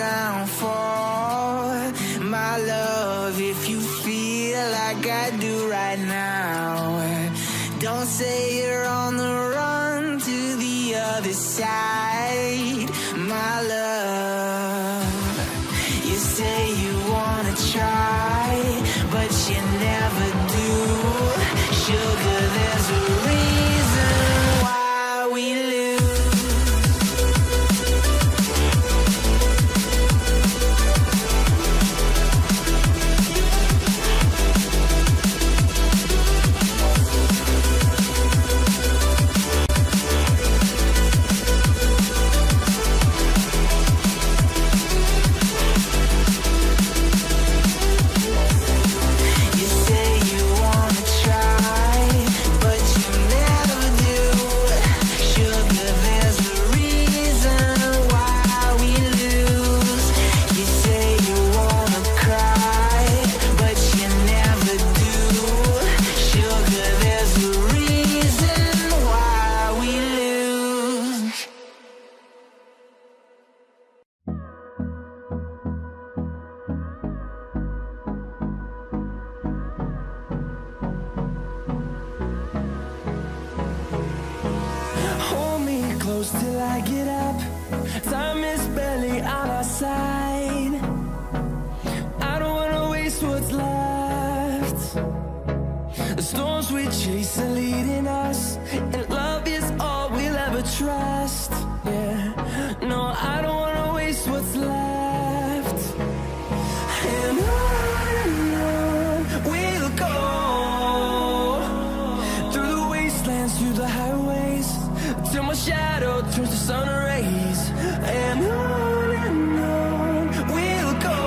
downfall. My love, if you feel like I do right now, don't say you're on the run to the other side. My love, you say you wanna try, but you never do. Sugar, there's a reason why we lose. Till I get up, time is barely on our side. I don't wanna waste what's left. The storms we chase are leading us, and love is all we'll ever trust. Yeah, no, I don't wanna waste what's left. And on we'll go, through the wastelands, through the highways, till my shadow turns to sun rays. And on we'll go,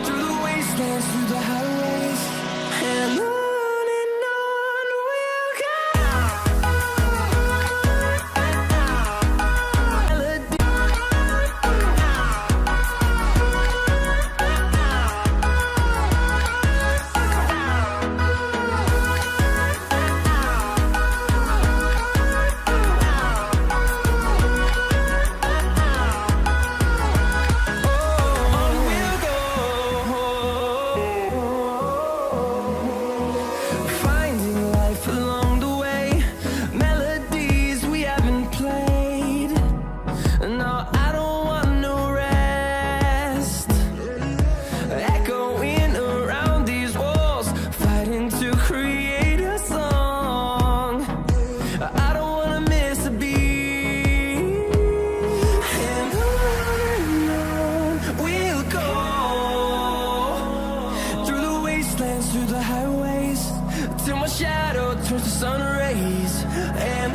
through the wastelands, through the highways. And on we'll go. Through the highways, till my shadow turns to sun rays. And